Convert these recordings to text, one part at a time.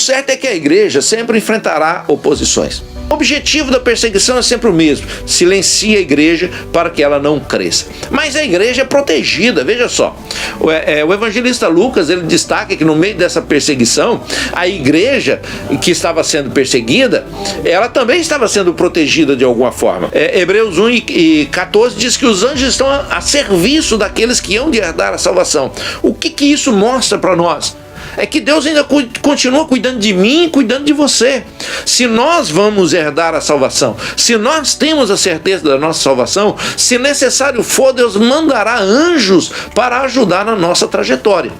certo é que a igreja sempre enfrentará oposições. O objetivo da perseguição é sempre o mesmo: silencia a igreja para que ela não cresça. Mas a igreja é protegida, veja só. O evangelista Lucas, ele destaca que no meio dessa perseguição, a igreja que estava sendo perseguida, ela também estava sendo protegida de alguma forma. Hebreus 1:14 diz que os anjos estão a serviço daqueles que hão de herdar a salvação. O que isso mostra para nós? É que Deus ainda continua cuidando de mim e cuidando de você. Se nós vamos herdar a salvação, se nós temos a certeza da nossa salvação, se necessário for, Deus mandará anjos para ajudar na nossa trajetória.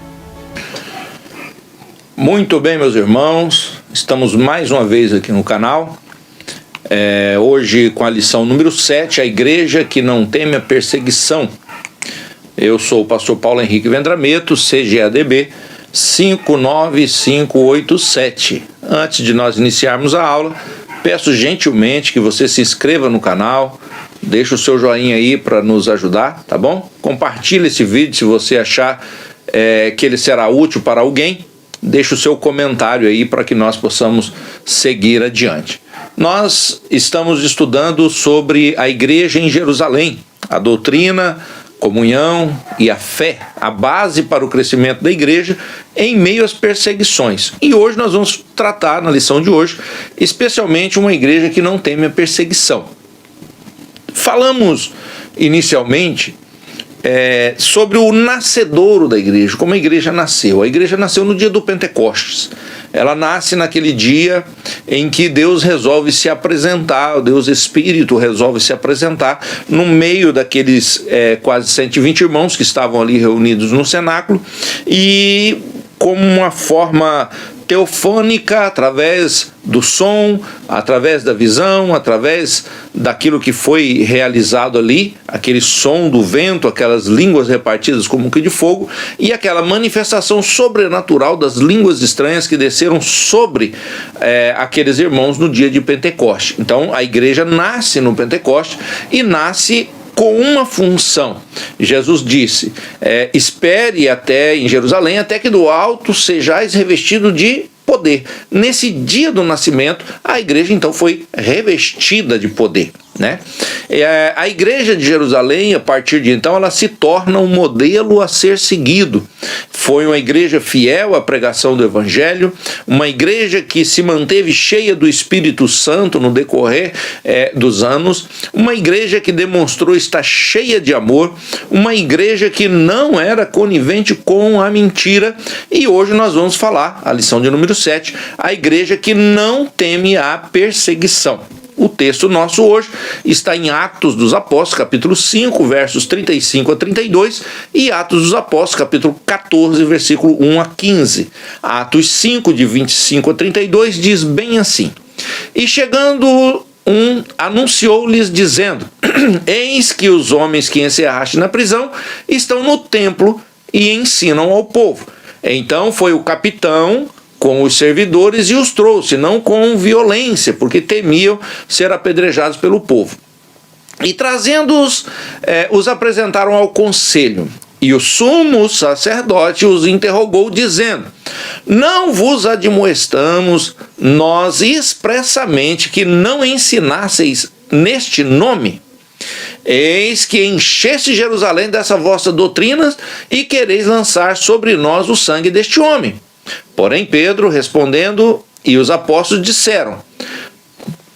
Muito bem, meus irmãos, estamos mais uma vez aqui no canal. Hoje com a lição número 7, a igreja que não teme a perseguição. Eu sou o pastor Paulo Henrique Vendrameto, CGADB 59587. Antes de nós iniciarmos a aula, peço gentilmente que você se inscreva no canal, deixe o seu joinha aí para nos ajudar, tá bom? Compartilhe esse vídeo se você achar que ele será útil para alguém. Deixe o seu comentário aí para que nós possamos seguir adiante. Nós estamos estudando sobre a igreja em Jerusalém, a doutrina, comunhão e a fé, a base para o crescimento da igreja em meio às perseguições. E hoje nós vamos tratar, na lição de hoje, especialmente uma igreja que não teme a perseguição. Falamos inicialmente sobre o nascedouro da igreja, como a igreja nasceu. A igreja nasceu no dia do Pentecostes. Ela nasce naquele dia em que Deus resolve se apresentar, o Deus Espírito resolve se apresentar no meio daqueles quase 120 irmãos que estavam ali reunidos no cenáculo, e como uma forma teofônica, através do som, através da visão, através daquilo que foi realizado ali, aquele som do vento, aquelas línguas repartidas como um que de fogo, e aquela manifestação sobrenatural das línguas estranhas que desceram sobre aqueles irmãos no dia de Pentecoste. Então a igreja nasce no Pentecoste e nasce com uma função. Jesus disse, espere até em Jerusalém, até que do alto sejais revestido de poder. Nesse dia do nascimento, a igreja então foi revestida de poder, né? A igreja de Jerusalém, a partir de então, ela se torna um modelo a ser seguido. Foi uma igreja fiel à pregação do evangelho, uma igreja que se manteve cheia do Espírito Santo no decorrer dos anos, uma igreja que demonstrou estar cheia de amor, uma igreja que não era conivente com a mentira. E hoje nós vamos falar, a lição de número 7, a igreja que não teme a perseguição. O texto nosso hoje está em Atos dos Apóstolos, capítulo 5, versos 35 a 32, e Atos dos Apóstolos, capítulo 14, versículo 1 a 15. Atos 5, de 25 a 32, diz bem assim: E chegando anunciou-lhes dizendo, eis que os homens que encerraste na prisão estão no templo e ensinam ao povo. Então foi o capitão com os servidores e os trouxe, não com violência, porque temiam ser apedrejados pelo povo. E trazendo-os, os apresentaram ao conselho. E o sumo sacerdote os interrogou, dizendo, não vos admoestamos nós expressamente que não ensinasseis neste nome? Eis que encheste Jerusalém dessa vossa doutrina e quereis lançar sobre nós o sangue deste homem. Porém Pedro, respondendo, e os apóstolos disseram,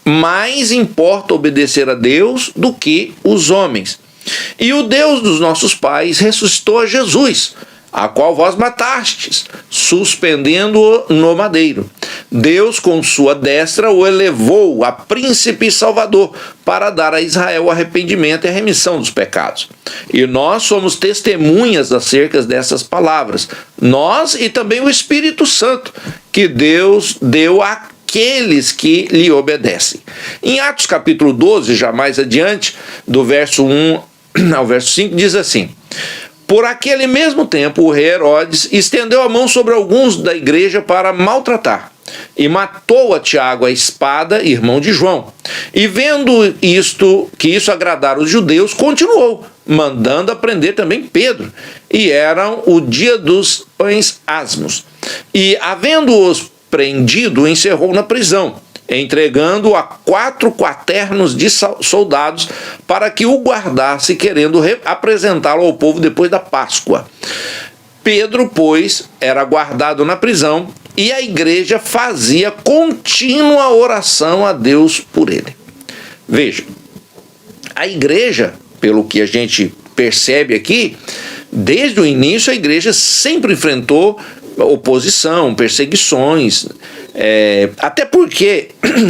mais importa obedecer a Deus do que os homens. E o Deus dos nossos pais ressuscitou a Jesus, a qual vós matastes, suspendendo-o no madeiro. Deus com sua destra o elevou a príncipe e salvador, para dar a Israel o arrependimento e a remissão dos pecados. E nós somos testemunhas acerca dessas palavras, nós e também o Espírito Santo, que Deus deu àqueles que lhe obedecem. Em Atos capítulo 12, já mais adiante, do verso 1 ao verso 5, diz assim, por aquele mesmo tempo o rei Herodes estendeu a mão sobre alguns da igreja para maltratar, e matou a Tiago a espada, irmão de João. E vendo que isso agradara os judeus, continuou, mandando aprender também Pedro. E era o dia dos pães asmos. E havendo-os apreendido, o encerrou na prisão, entregando-o a 4 quaternos de soldados para que o guardasse, querendo apresentá-lo ao povo depois da Páscoa. Pedro, pois, era guardado na prisão e a igreja fazia contínua oração a Deus por ele. Veja, a igreja, pelo que a gente percebe aqui, desde o início a igreja sempre enfrentou oposição, perseguições, até porque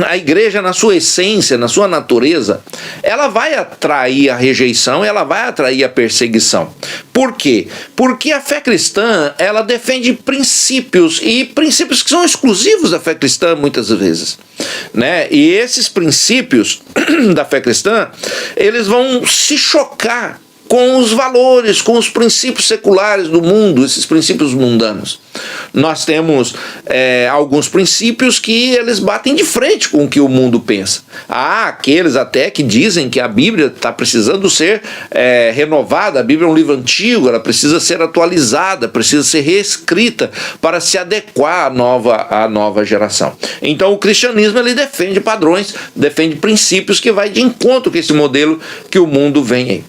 a igreja, na sua essência, na sua natureza, ela vai atrair a rejeição, ela vai atrair a perseguição. Por quê? Porque a fé cristã, ela defende princípios, e princípios que são exclusivos da fé cristã muitas vezes, né? E esses princípios da fé cristã, eles vão se chocar com os valores, com os princípios seculares do mundo, esses princípios mundanos. Nós temos alguns princípios que eles batem de frente com o que o mundo pensa. Há aqueles até que dizem que a Bíblia está precisando ser renovada, a Bíblia é um livro antigo, ela precisa ser atualizada, precisa ser reescrita para se adequar à nova geração. Então o cristianismo, ele defende padrões, defende princípios que vai de encontro com esse modelo que o mundo vem aí.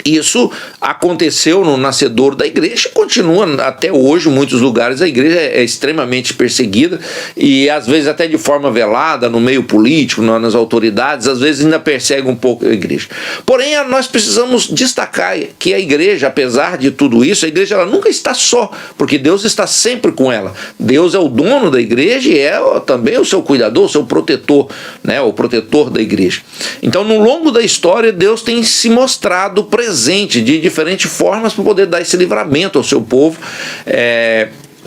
Isso aconteceu no nascedor da igreja e continua até hoje em muitos lugares. A igreja é extremamente perseguida e às vezes até de forma velada no meio político, nas autoridades, às vezes ainda persegue um pouco a igreja. Porém, nós precisamos destacar que a igreja, apesar de tudo isso, a igreja ela nunca está só, porque Deus está sempre com ela. Deus é o dono da igreja e é também o seu cuidador, o seu protetor, né? O protetor da igreja. Então, no longo da história, Deus tem se mostrado presente de diferentes formas para poder dar esse livramento ao seu povo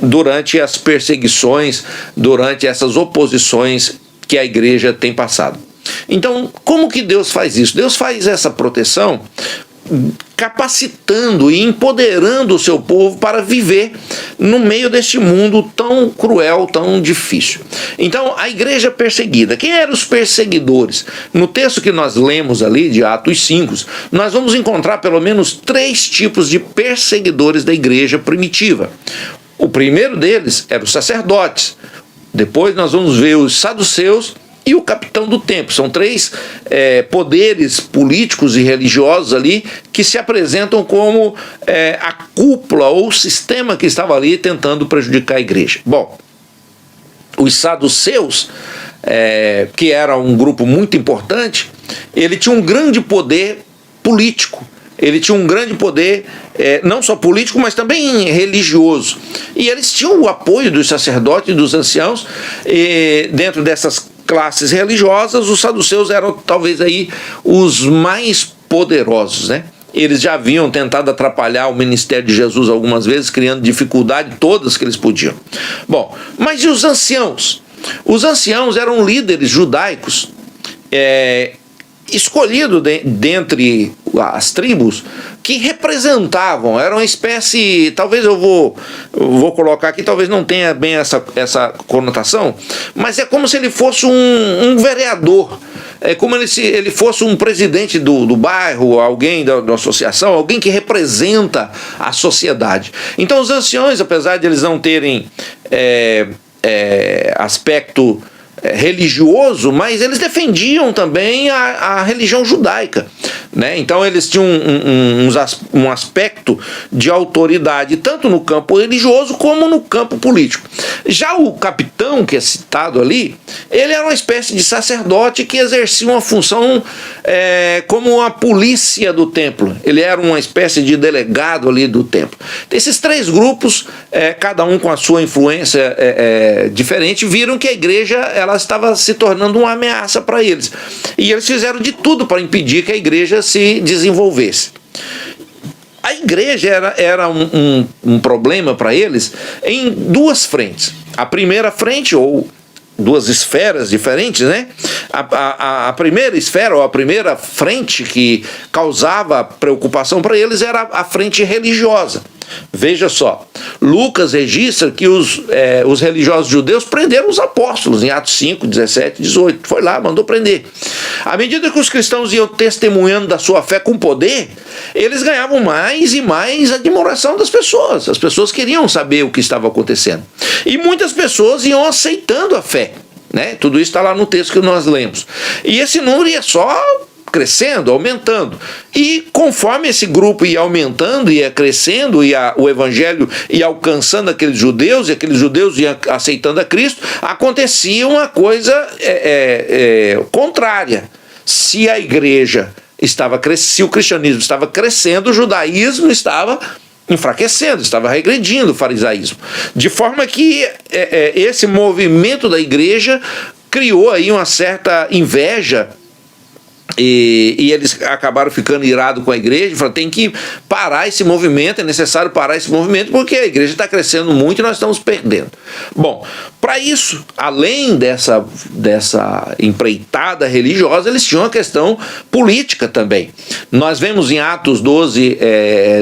durante as perseguições, durante essas oposições que a igreja tem passado. Então, como que Deus faz isso? Deus faz essa proteção capacitando e empoderando o seu povo para viver no meio deste mundo tão cruel, tão difícil. Então, a igreja perseguida. Quem eram os perseguidores? No texto que nós lemos ali, de Atos 5, nós vamos encontrar pelo menos 3 tipos de perseguidores da igreja primitiva. O primeiro deles era os sacerdotes. Depois nós vamos ver os saduceus e o capitão do templo. São 3 poderes políticos e religiosos ali que se apresentam como a cúpula ou o sistema que estava ali tentando prejudicar a igreja. Bom, os saduceus, que era um grupo muito importante, ele tinha um grande poder político. Ele tinha um grande poder, não só político, mas também religioso. E eles tinham o apoio dos sacerdotes e dos anciãos. E dentro dessas classes religiosas, os saduceus eram talvez aí os mais poderosos, né? Eles já haviam tentado atrapalhar o ministério de Jesus algumas vezes, criando dificuldade todas que eles podiam. Bom, mas e os anciãos? Os anciãos eram líderes judaicos, escolhido dentre as tribos, que representavam, era uma espécie, talvez eu vou colocar aqui, talvez não tenha bem essa conotação, mas é como se ele fosse um vereador, é como se ele fosse um presidente do bairro, alguém da associação, alguém que representa a sociedade. Então os anciões, apesar de eles não terem aspecto religioso, mas eles defendiam também a religião judaica, né? Então eles tinham um aspecto de autoridade tanto no campo religioso como no campo político. Já o capitão que é citado ali, ele era uma espécie de sacerdote que exercia uma função como a polícia do templo. Ele era uma espécie de delegado ali do templo. Esses 3 grupos, cada um com a sua influência diferente, viram que a igreja ela estava se tornando uma ameaça para eles. E eles fizeram de tudo para impedir que a igreja se desenvolvesse. A igreja era um problema para eles em 2 frentes. A primeira frente, ou 2 esferas diferentes, né? A primeira esfera, ou a primeira frente que causava preocupação para eles era a frente religiosa. Veja só, Lucas registra que os religiosos judeus prenderam os apóstolos em Atos 5, 17, 18. Foi lá, mandou prender. À medida que os cristãos iam testemunhando da sua fé com poder, eles ganhavam mais e mais admiração das pessoas. As pessoas queriam saber o que estava acontecendo. E muitas pessoas iam aceitando a fé. Né? Tudo isso está lá no texto que nós lemos. E esse número ia só crescendo, aumentando. E conforme esse grupo ia aumentando, ia crescendo, o evangelho ia alcançando aqueles judeus, e aqueles judeus iam aceitando a Cristo, acontecia uma coisa contrária. Se a igreja estava crescendo, se o cristianismo estava crescendo, o judaísmo estava enfraquecendo, estava regredindo o farisaísmo. De forma que esse movimento da igreja criou aí uma certa inveja. E eles acabaram ficando irados com a igreja, falaram, tem que parar esse movimento, é necessário parar esse movimento, porque a igreja está crescendo muito e nós estamos perdendo. Bom, para isso, além dessa empreitada religiosa, eles tinham uma questão política também. Nós vemos em Atos 12,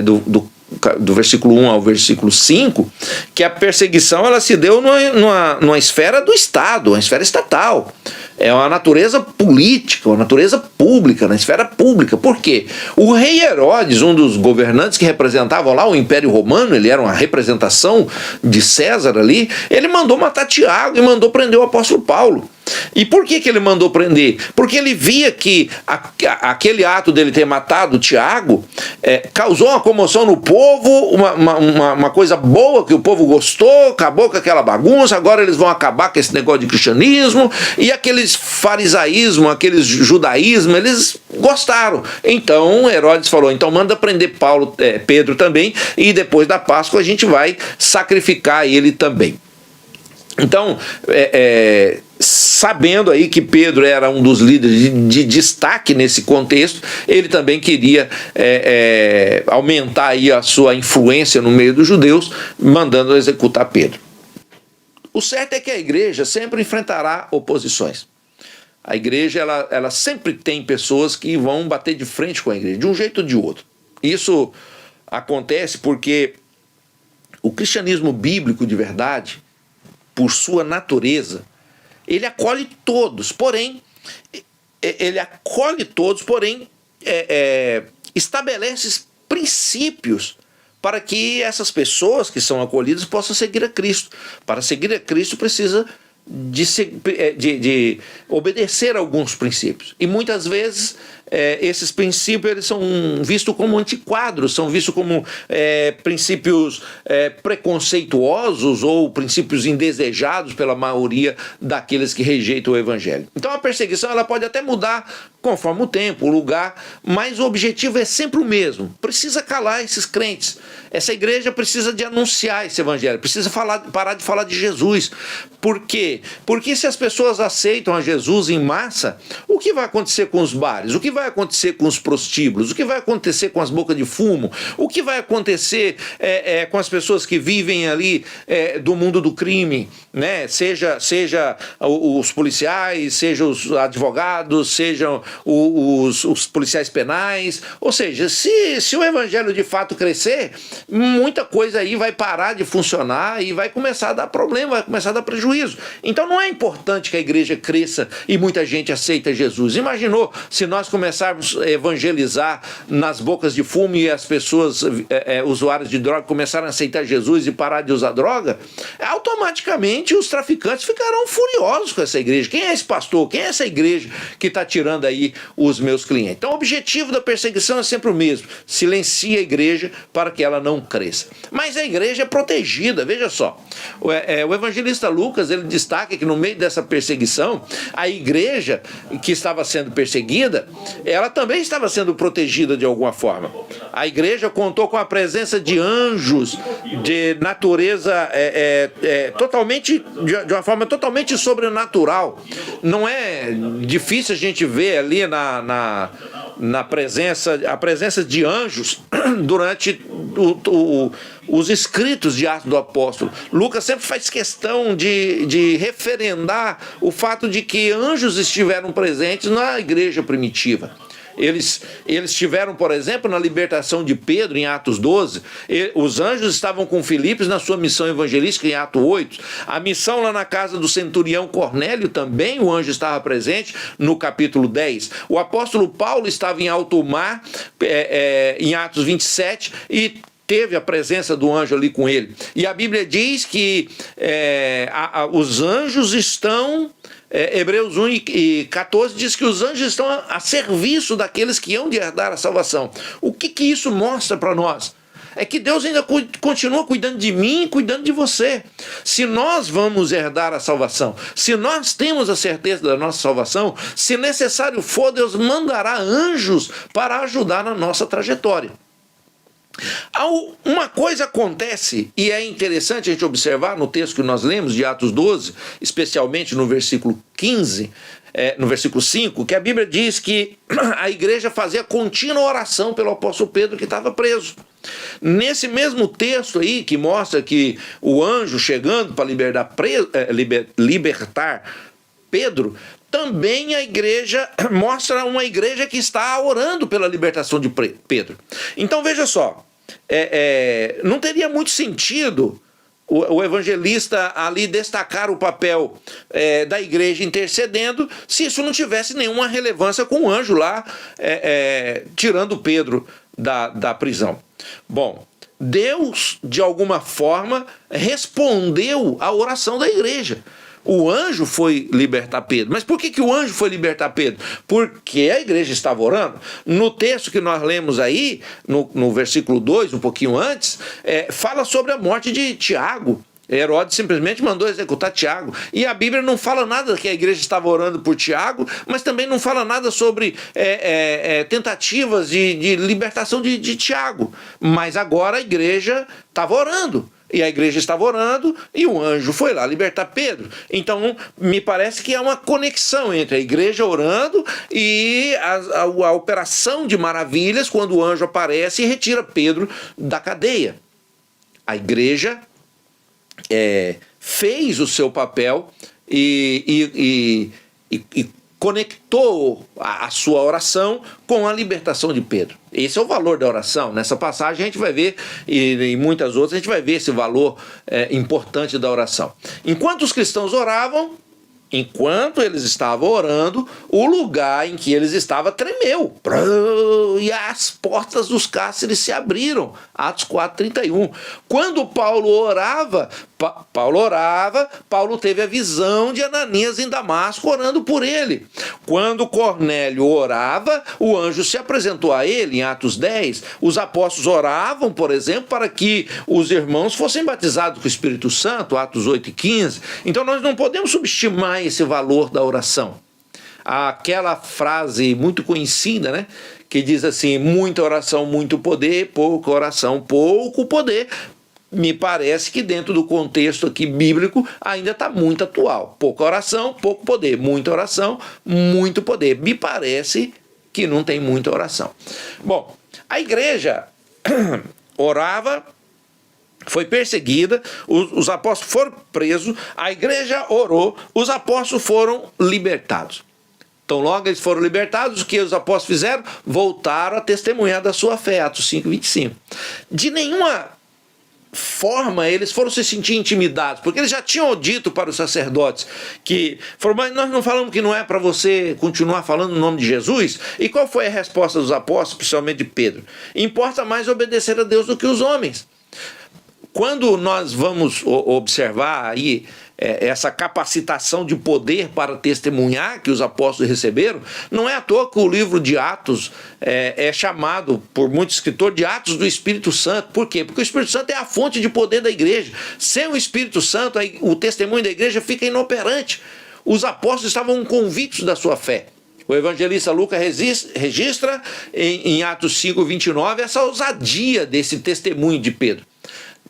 do versículo 1 ao versículo 5, que a perseguição ela se deu numa esfera do Estado, uma esfera estatal. É uma natureza política, uma natureza pública, na esfera pública. Por quê? O rei Herodes, um dos governantes que representavam lá o Império Romano, ele era uma representação de César ali, ele mandou matar Tiago e mandou prender o apóstolo Paulo. E por que ele mandou prender? Porque ele via que aquele ato dele ter matado Tiago causou uma comoção no povo, uma coisa boa que o povo gostou, acabou com aquela bagunça, agora eles vão acabar com esse negócio de cristianismo, e aqueles farisaísmo, aqueles judaísmo, eles gostaram. Então Herodes falou, então manda prender Pedro também, e depois da Páscoa a gente vai sacrificar ele também. Então, sabendo aí que Pedro era um dos líderes de destaque nesse contexto, ele também queria aumentar aí a sua influência no meio dos judeus, mandando executar Pedro. O certo é que a igreja sempre enfrentará oposições. A igreja ela sempre tem pessoas que vão bater de frente com a igreja, de um jeito ou de outro. Isso acontece porque o cristianismo bíblico de verdade, por sua natureza, ele acolhe todos, porém, estabelece princípios para que essas pessoas que são acolhidas possam seguir a Cristo. Para seguir a Cristo precisa de obedecer a alguns princípios. E muitas vezes esses princípios eles são vistos como antiquados, são vistos como princípios preconceituosos ou princípios indesejados pela maioria daqueles que rejeitam o evangelho. Então a perseguição ela pode até mudar conforme o tempo, o lugar, mas o objetivo é sempre o mesmo. Precisa calar esses crentes. Essa igreja precisa de anunciar esse evangelho, precisa parar de falar de Jesus. Por quê? Porque se as pessoas aceitam a Jesus em massa, o que vai acontecer com os bares? O que vai acontecer com os prostíbulos? O que vai acontecer com as bocas de fumo? O que vai acontecer com as pessoas que vivem ali do mundo do crime? Né? Seja os policiais, seja os advogados, sejam os policiais penais. Ou seja, se o evangelho de fato crescer, muita coisa aí vai parar de funcionar e vai começar a dar problema, vai começar a dar prejuízo. Então não é importante que a igreja cresça e muita gente aceita Jesus. Imaginou se nós começarmos a evangelizar nas bocas de fumo e as pessoas usuários de droga começarem a aceitar Jesus e parar de usar droga? Automaticamente os traficantes ficarão furiosos com essa igreja. Quem é esse pastor? Quem é essa igreja que está tirando aí os meus clientes? Então o objetivo da perseguição é sempre o mesmo. Silencia a igreja para que ela não cresça. Mas a igreja é protegida, veja só. O evangelista Lucas, ele destaca que no meio dessa perseguição, a igreja que estava sendo perseguida, ela também estava sendo protegida de alguma forma. A igreja contou com a presença de anjos de natureza totalmente, de uma forma totalmente sobrenatural. Não é difícil a gente ver ali a presença de anjos durante os escritos de Atos do Apóstolo. Lucas sempre faz questão de referendar o fato de que anjos estiveram presentes na igreja primitiva. Eles tiveram, por exemplo, na libertação de Pedro, em Atos 12, os anjos estavam com Filipos na sua missão evangelística, em Atos 8. A missão lá na casa do centurião Cornélio também, o anjo estava presente, no capítulo 10. O apóstolo Paulo estava em alto mar, em Atos 27, e teve a presença do anjo ali com ele. E a Bíblia diz que os anjos estão... Hebreus 1 e 14 diz que os anjos estão a serviço daqueles que hão de herdar a salvação. O que isso mostra para nós? É que Deus ainda continua cuidando de mim e cuidando de você. Se nós vamos herdar a salvação, se nós temos a certeza da nossa salvação, se necessário for, Deus mandará anjos para ajudar na nossa trajetória. Uma coisa acontece, e é interessante a gente observar no texto que nós lemos de Atos 12, especialmente no versículo 15, no versículo 5, que a Bíblia diz que a igreja fazia contínua oração pelo apóstolo Pedro, que estava preso. Nesse mesmo texto aí, que mostra que o anjo chegando para libertar Pedro, também a igreja mostra uma igreja que está orando pela libertação de Pedro. Então veja só, não teria muito sentido o evangelista ali destacar o papel da igreja intercedendo se isso não tivesse nenhuma relevância com o anjo lá tirando Pedro da prisão. Bom, Deus de alguma forma respondeu à oração da igreja. O anjo foi libertar Pedro. Mas por que o anjo foi libertar Pedro? Porque a igreja estava orando. No texto que nós lemos aí, no versículo 2, um pouquinho antes, fala sobre a morte de Tiago. Herodes simplesmente mandou executar Tiago. E a Bíblia não fala nada que a igreja estava orando por Tiago, mas também não fala nada sobre tentativas de libertação de Tiago. Mas agora a igreja estava orando. E a igreja estava orando e o anjo foi lá libertar Pedro. Então, me parece que há uma conexão entre a igreja orando e a operação de maravilhas quando o anjo aparece e retira Pedro da cadeia. A igreja fez o seu papel e conectou a sua oração com a libertação de Pedro. Esse é o valor da oração. Nessa passagem a gente vai ver, e em muitas outras a gente vai ver esse valor importante da oração. Enquanto os cristãos oravam, enquanto eles estavam orando, o lugar em que eles estavam tremeu. E as portas dos cárceres se abriram. Atos 4:31. Quando Paulo orava, Paulo teve a visão de Ananias em Damasco orando por ele. Quando Cornélio orava, o anjo se apresentou a ele em Atos 10. Os apóstolos oravam, por exemplo, para que os irmãos fossem batizados com o Espírito Santo, Atos 8 e 15. Então nós não podemos subestimar esse valor da oração. Aquela frase muito conhecida, né, que diz assim: muita oração, muito poder, pouca oração, pouco poder. Me parece que dentro do contexto aqui bíblico ainda está muito atual. Pouca oração, pouco poder. Muita oração, muito poder. Me parece que não tem muita oração. Bom, a igreja orava, foi perseguida, os apóstolos foram presos, a igreja orou, os apóstolos foram libertados. Então logo eles foram libertados, o que os apóstolos fizeram? Voltaram a testemunhar da sua fé, Atos 5:25. De nenhuma forma eles foram se sentir intimidados, porque eles já tinham dito para os sacerdotes que foram: mas nós não falamos que não é para você continuar falando o nome de Jesus? E qual foi a resposta dos apóstolos, principalmente de Pedro? Importa mais obedecer a Deus do que os homens. Quando nós vamos observar aí essa capacitação de poder para testemunhar que os apóstolos receberam, não é à toa que o livro de Atos é chamado por muitos escritores de Atos do Espírito Santo. Por quê? Porque o Espírito Santo é a fonte de poder da igreja. Sem o Espírito Santo, o testemunho da igreja fica inoperante. Os apóstolos estavam convictos da sua fé. O evangelista Lucas registra em Atos 5:29 essa ousadia desse testemunho de Pedro.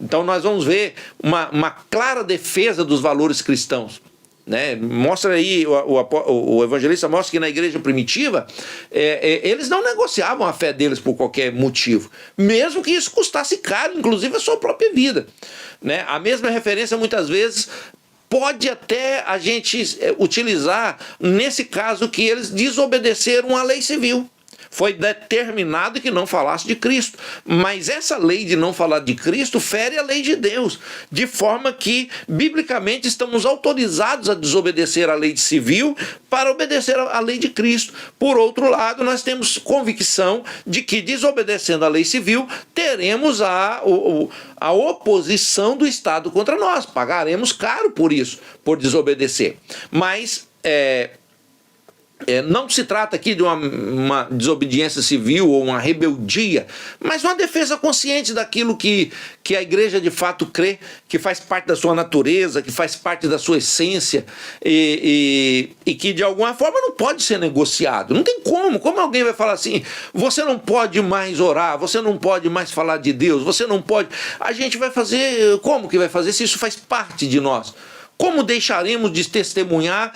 Então nós vamos ver uma clara defesa dos valores cristãos, né? Mostra aí, o evangelista mostra que na igreja primitiva eles não negociavam a fé deles por qualquer motivo, mesmo que isso custasse caro, inclusive a sua própria vida, né? A mesma referência muitas vezes pode até a gente utilizar nesse caso que eles desobedeceram à lei civil. Foi determinado que não falasse de Cristo. Mas essa lei de não falar de Cristo fere a lei de Deus, de forma que, biblicamente, estamos autorizados a desobedecer a lei civil para obedecer a lei de Cristo. Por outro lado, nós temos convicção de que, desobedecendo a lei civil, teremos a oposição do Estado contra nós. Pagaremos caro por isso, por desobedecer. Mas não se trata aqui de uma desobediência civil ou uma rebeldia, mas uma defesa consciente daquilo que a igreja de fato crê, que faz parte da sua natureza, que faz parte da sua essência e que de alguma forma não pode ser negociado. Não tem como. Como alguém vai falar assim, você não pode mais orar, você não pode mais falar de Deus, você não pode... A gente vai fazer... Como que vai fazer se isso faz parte de nós? Como deixaremos de testemunhar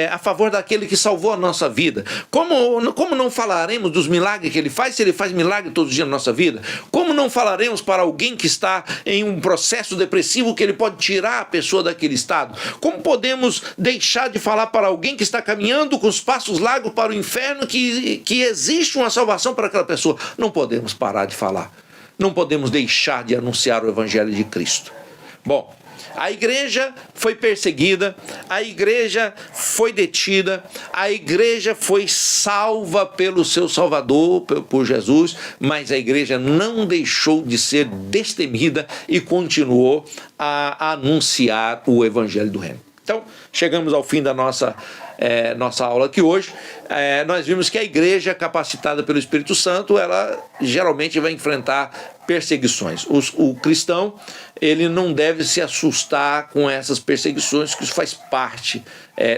a favor daquele que salvou a nossa vida? Como não falaremos dos milagres que ele faz, se ele faz milagre todos os dias na nossa vida? Como não falaremos para alguém que está em um processo depressivo que ele pode tirar a pessoa daquele estado? Como podemos deixar de falar para alguém que está caminhando com os passos largos para o inferno que existe uma salvação para aquela pessoa? Não podemos parar de falar. Não podemos deixar de anunciar o Evangelho de Cristo. Bom, a igreja foi perseguida, a igreja foi detida, a igreja foi salva pelo seu Salvador, por Jesus, mas a igreja não deixou de ser destemida e continuou a anunciar o Evangelho do Reino. Então, chegamos ao fim da nossa aula aqui hoje. Nós vimos que a igreja capacitada pelo Espírito Santo, ela geralmente vai enfrentar perseguições. O cristão, ele não deve se assustar com essas perseguições, que isso faz parte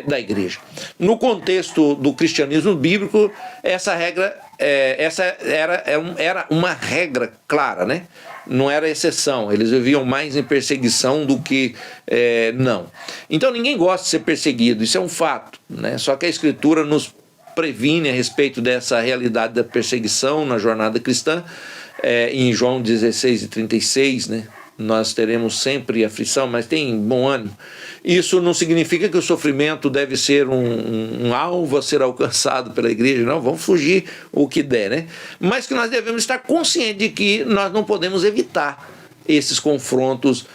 da igreja. No contexto do cristianismo bíblico, essa regra era uma regra clara, né? Não era exceção. Eles viviam mais em perseguição do que não. Então ninguém gosta de ser perseguido, isso é um fato, né? Só que a Escritura nos previne a respeito dessa realidade da perseguição na jornada cristã. Em João 16:36, né? Nós teremos sempre aflição, mas tem bom ânimo. Isso não significa que o sofrimento deve ser um alvo a ser alcançado pela igreja, não, vamos fugir o que der, né? Mas que nós devemos estar conscientes de que nós não podemos evitar esses confrontos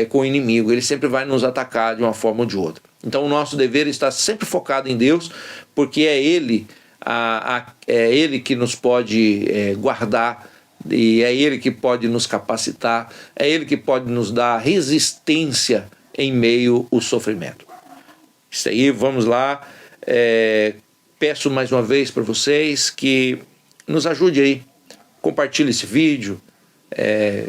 com o inimigo. Ele sempre vai nos atacar de uma forma ou de outra. Então o nosso dever está sempre focado em Deus, porque é Ele que nos pode guardar, e é Ele que pode nos capacitar, é Ele que pode nos dar resistência em meio ao sofrimento. Isso aí, vamos lá. Peço mais uma vez para vocês que nos ajude aí. Compartilhe esse vídeo,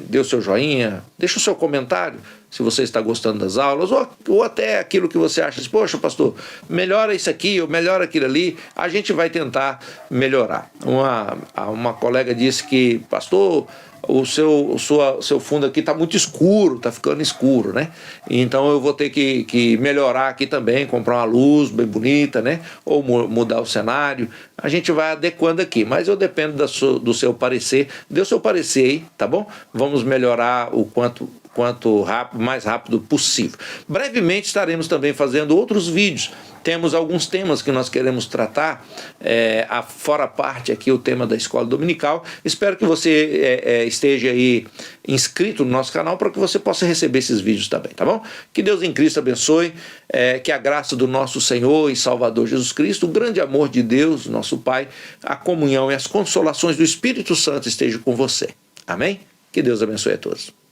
dê o seu joinha, deixa o seu comentário se você está gostando das aulas, ou até aquilo que você acha, poxa pastor, melhora isso aqui ou melhora aquilo ali. A gente vai tentar melhorar. Uma colega disse que, pastor, o seu fundo aqui está muito escuro, está ficando escuro, né? Então eu vou ter que melhorar aqui também, comprar uma luz bem bonita, né? Ou mudar o cenário. A gente vai adequando aqui, mas eu dependo do seu parecer. Dê o seu parecer aí, tá bom? Vamos melhorar o quanto mais rápido possível. Brevemente estaremos também fazendo outros vídeos. Temos alguns temas que nós queremos tratar, fora parte aqui o tema da escola dominical. Espero que você esteja aí inscrito no nosso canal para que você possa receber esses vídeos também, tá bom? Que Deus em Cristo abençoe, que a graça do nosso Senhor e Salvador Jesus Cristo, o grande amor de Deus, nosso Pai, a comunhão e as consolações do Espírito Santo estejam com você. Amém? Que Deus abençoe a todos.